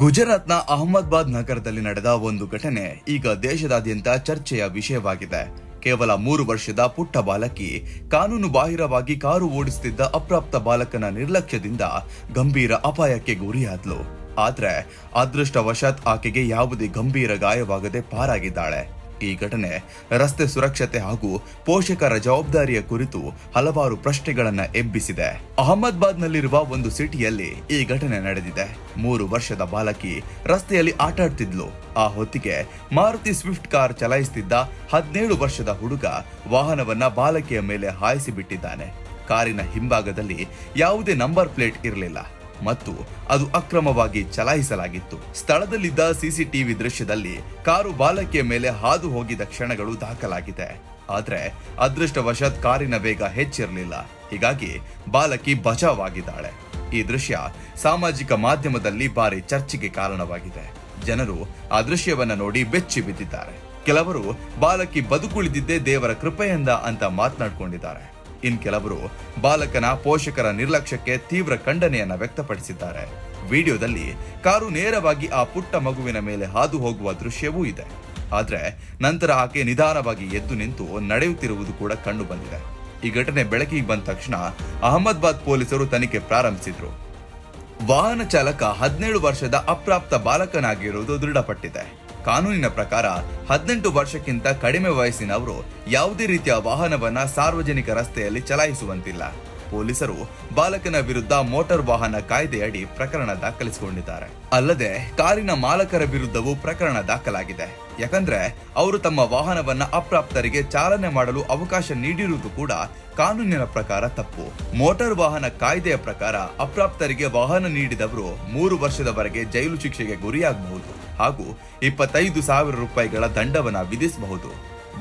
ಗುಜರಾತ್ನ ಅಹಮದಾಬಾದ್ ನಗರದಲ್ಲಿ ನಡೆದ ಒಂದು ಘಟನೆ ಈಗ ದೇಶದಾದ್ಯಂತ ಚರ್ಚೆಯ ವಿಷಯವಾಗಿದೆ. ಕೇವಲ 3 ವರ್ಷದ ಪುಟ್ಟ ಬಾಲಕಿ ಕಾನೂನು ಬಾಹಿರವಾಗಿ ಕಾರು ಓಡಿಸುತ್ತಿದ್ದ ಅಪ್ರಾಪ್ತ ಬಾಲಕನ ನಿರ್ಲಕ್ಷ್ಯದಿಂದ ಗಂಭೀರ ಅಪಾಯಕ್ಕೆ ಗುರಿಯಾದ್ಲು. ಆದ್ರೆ ಅದೃಷ್ಟವಶಾತ್ ಆಕೆಗೆ ಯಾವುದೇ ಗಂಭೀರ ಗಾಯವಾಗದೆ ಪಾರಾಗಿದ್ದಾಳೆ. ಈ ಘಟನೆ ರಸ್ತೆ ಸುರಕ್ಷತೆ ಹಾಗೂ ಪೋಷಕರ ಜವಾಬ್ದಾರಿಯ ಕುರಿತು ಹಲವಾರು ಪ್ರಶ್ನೆಗಳನ್ನ ಎಬ್ಬಿಸಿದೆ. ಅಹಮದಾಬಾದ್ನಲ್ಲಿರುವ ಒಂದು ಸಿಟಿಯಲ್ಲಿ ಈ ಘಟನೆ ನಡೆದಿದೆ. 3 ವರ್ಷದ ಬಾಲಕಿ ರಸ್ತೆಯಲ್ಲಿ ಆಟಾಡ್ತಿದ್ಲು. ಆ ಹೊತ್ತಿಗೆ ಮಾರುತಿ ಸ್ವಿಫ್ಟ್ ಕಾರ್ ಚಲಾಯಿಸುತ್ತಿದ್ದ 17 ವರ್ಷದ ಹುಡುಗ ವಾಹನವನ್ನ ಬಾಲಕಿಯ ಮೇಲೆ ಹಾಯಿಸಿ ಬಿಟ್ಟಿದ್ದಾನೆ. ಕಾರಿನ ಹಿಂಭಾಗದಲ್ಲಿ ಯಾವುದೇ ನಂಬರ್ ಪ್ಲೇಟ್ ಇರಲಿಲ್ಲ ಮತ್ತು ಅದು ಅಕ್ರಮವಾಗಿ ಚಲಾಯಿಸಲಾಗಿತ್ತು. ಸ್ಥಳದಲ್ಲಿದ್ದ ಸಿಸಿಟಿವಿ ದೃಶ್ಯದಲ್ಲಿ ಕಾರು ಬಾಲಕಿಯ ಮೇಲೆ ಹಾದು ಹೋಗಿದ ಕ್ಷಣಗಳು ದಾಖಲಾಗಿದೆ. ಆದ್ರೆ ಅದೃಷ್ಟವಶಾತ್ ಕಾರಿನ ವೇಗ ಹೆಚ್ಚಿರಲಿಲ್ಲ. ಹೀಗಾಗಿ ಬಾಲಕಿ ಬಚಾವಾಗಿದ್ದಾಳೆ. ಈ ದೃಶ್ಯ ಸಾಮಾಜಿಕ ಮಾಧ್ಯಮದಲ್ಲಿ ಭಾರಿ ಚರ್ಚೆಗೆ ಕಾರಣವಾಗಿದೆ. ಜನರು ಆ ದೃಶ್ಯವನ್ನ ನೋಡಿ ಬೆಚ್ಚಿ ಬಿದ್ದಿದ್ದಾರೆ. ಕೆಲವರು ಬಾಲಕಿ ಬದುಕುಳಿದಿದ್ದೇ ದೇವರ ಕೃಪೆಯಿಂದ ಅಂತ ಮಾತನಾಡಿಕೊಂಡಿದ್ದಾರೆ. ಇನ್ ಕೆಲವರು ಬಾಲಕನ ಪೋಷಕರ ನಿರ್ಲಕ್ಷ್ಯಕ್ಕೆ ತೀವ್ರ ಖಂಡನೆಯನ್ನ ವ್ಯಕ್ತಪಡಿಸಿದ್ದಾರೆ. ವಿಡಿಯೋದಲ್ಲಿ ಕಾರು ನೇರವಾಗಿ ಆ ಪುಟ್ಟ ಮಗುವಿನ ಮೇಲೆ ಹಾದು ಹೋಗುವ ದೃಶ್ಯವೂ ಇದೆ. ಆದ್ರೆ ನಂತರ ಆಕೆ ನಿಧಾನವಾಗಿ ಎದ್ದು ನಿಂತು ನಡೆಯುತ್ತಿರುವುದು ಕೂಡ ಕಂಡು ಬಂದಿದೆ. ಈ ಘಟನೆ ಬೆಳಕಿಗೆ ಬಂದ ತಕ್ಷಣ ಅಹಮದಾಬಾದ್ ಪೊಲೀಸರು ತನಿಖೆ ಪ್ರಾರಂಭಿಸಿದ್ರು. ವಾಹನ ಚಾಲಕ 17 ವರ್ಷದ ಅಪ್ರಾಪ್ತ ಬಾಲಕನಾಗಿರುವುದು ದೃಢಪಟ್ಟಿದೆ. ಕಾನೂನಿನ ಪ್ರಕಾರ 18 ವರ್ಷಕ್ಕಿಂತ ಕಡಿಮೆ ವಯಸ್ಸಿನವರು ಯಾವುದೇ ರೀತಿಯ ವಾಹನವನ್ನ ಸಾರ್ವಜನಿಕ ರಸ್ತೆಯಲ್ಲಿ ಚಲಾಯಿಸುವಂತಿಲ್ಲ. ಪೊಲೀಸರು ಬಾಲಕನ ವಿರುದ್ಧ ಮೋಟಾರ್ ವಾಹನ ಕಾಯ್ದೆಯಡಿ ಪ್ರಕರಣ ದಾಖಲಿಸಿಕೊಂಡಿದ್ದಾರೆ. ಅಲ್ಲದೆ ಕಾರಿನ ಮಾಲಕರ ವಿರುದ್ಧವೂ ಪ್ರಕರಣ ದಾಖಲಾಗಿದೆ. ಯಾಕಂದ್ರೆ ಅವರು ತಮ್ಮ ವಾಹನವನ್ನ ಅಪ್ರಾಪ್ತರಿಗೆ ಚಾಲನೆ ಮಾಡಲು ಅವಕಾಶ ನೀಡಿರುವುದು ಕೂಡ ಕಾನೂನಿನ ಪ್ರಕಾರ ತಪ್ಪು. ಮೋಟಾರ್ ವಾಹನ ಕಾಯ್ದೆಯ ಪ್ರಕಾರ ಅಪ್ರಾಪ್ತರಿಗೆ ವಾಹನ ನೀಡಿದವರು 3 ವರ್ಷದವರೆಗೆ ಜೈಲು ಶಿಕ್ಷೆಗೆ ಗುರಿಯಾಗಬಹುದು ಹಾಗೂ 25,000 ರೂಪಾಯಿಗಳ ದಂಡವನ್ನ ವಿಧಿಸಬಹುದು.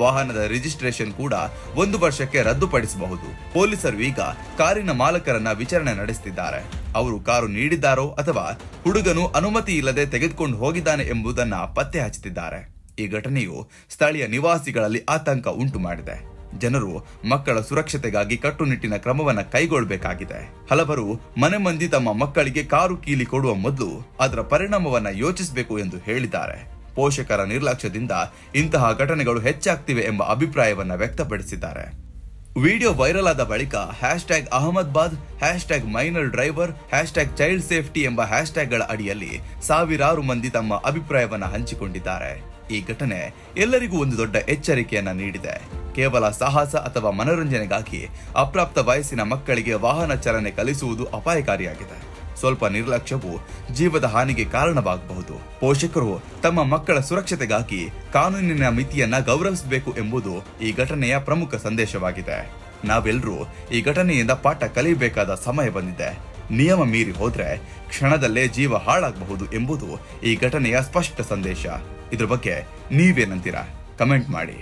ವಾಹನದ ರಿಜಿಸ್ಟ್ರೇಷನ್ ಕೂಡ 1 ವರ್ಷಕ್ಕೆ ರದ್ದುಪಡಿಸಬಹುದು. ಪೊಲೀಸರು ಈಗ ಕಾರಿನ ಮಾಲಕರನ್ನ ವಿಚಾರಣೆ ನಡೆಸುತ್ತಿದ್ದಾರೆ. ಅವರು ಕಾರು ನೀಡಿದ್ದಾರೋ ಅಥವಾ ಹುಡುಗನು ಅನುಮತಿ ಇಲ್ಲದೆ ತೆಗೆದುಕೊಂಡು ಹೋಗಿದ್ದಾನೆ ಎಂಬುದನ್ನ ಪತ್ತೆ ಹಚ್ಚುತ್ತಿದ್ದಾರೆ. ಈ ಘಟನೆಯು ಸ್ಥಳೀಯ ನಿವಾಸಿಗಳಲ್ಲಿ ಆತಂಕ ಉಂಟು ಮಾಡಿದೆ. ಜನರು ಮಕ್ಕಳ ಸುರಕ್ಷತೆಗಾಗಿ ಕಟ್ಟುನಿಟ್ಟಿನ ಕ್ರಮವನ್ನ ಕೈಗೊಳ್ಳಬೇಕಾಗಿದೆ. ಹಲವರು ಮನೆ ಮಂದಿ ತಮ್ಮ ಮಕ್ಕಳಿಗೆ ಕಾರು ಕೀಲಿ ಕೊಡುವ ಮೊದಲು ಅದರ ಪರಿಣಾಮವನ್ನ ಯೋಚಿಸಬೇಕು ಎಂದು ಹೇಳಿದ್ದಾರೆ. ಪೋಷಕರ ನಿರ್ಲಕ್ಷ್ಯದಿಂದ ಇಂತಹ ಘಟನೆಗಳು ಹೆಚ್ಚಾಗ್ತಿವೆ ಎಂಬ ಅಭಿಪ್ರಾಯವನ್ನ ವ್ಯಕ್ತಪಡಿಸಿದ್ದಾರೆ. ವಿಡಿಯೋ ವೈರಲ್ ಆದ ಬಳಿಕ #Ahmedabad, #minor driver, #child safety ಎಂಬ ಹ್ಯಾಶ್ಟ್ಯಾಗ್ಗಳ ಅಡಿಯಲ್ಲಿ ಸಾವಿರಾರು ಮಂದಿ ತಮ್ಮ ಅಭಿಪ್ರಾಯವನ್ನ ಹಂಚಿಕೊಂಡಿದ್ದಾರೆ. ಈ ಘಟನೆ ಎಲ್ಲರಿಗೂ ಒಂದು ದೊಡ್ಡ ಎಚ್ಚರಿಕೆಯನ್ನ ನೀಡಿದೆ. ಕೇವಲ ಸಾಹಸ ಅಥವಾ ಮನೋರಂಜನೆಗಾಗಿ ಅಪ್ರಾಪ್ತ ವಯಸ್ಸಿನ ಮಕ್ಕಳಿಗೆ ವಾಹನ ಚಾಲನೆ ಕಲಿಸುವುದು ಅಪಾಯಕಾರಿಯಾಗಿದೆ. ಸ್ವಲ್ಪ ನಿರ್ಲಕ್ಷ್ಯವು ಜೀವದ ಹಾನಿಗೆ ಕಾರಣವಾಗಬಹುದು. ಪೋಷಕರು ತಮ್ಮ ಮಕ್ಕಳ ಸುರಕ್ಷತೆಗಾಗಿ ಕಾನೂನಿನ ಮಿತಿಯನ್ನ ಗೌರವಿಸಬೇಕು ಎಂಬುದು ಈ ಘಟನೆಯ ಪ್ರಮುಖ ಸಂದೇಶವಾಗಿದೆ. ನಾವೆಲ್ಲರೂ ಈ ಘಟನೆಯಿಂದ ಪಾಠ ಕಲಿಯಬೇಕಾದ ಸಮಯ ಬಂದಿದೆ. ನಿಯಮ ಮೀರಿ ಹೋದ್ರೆ ಕ್ಷಣದಲ್ಲೇ ಜೀವ ಹಾಳಾಗಬಹುದು ಎಂಬುದು ಈ ಘಟನೆಯ ಸ್ಪಷ್ಟ ಸಂದೇಶ. ಇದ್ರ ಬಗ್ಗೆ ನೀವೇನಂತೀರಾ? ಕಮೆಂಟ್ ಮಾಡಿ.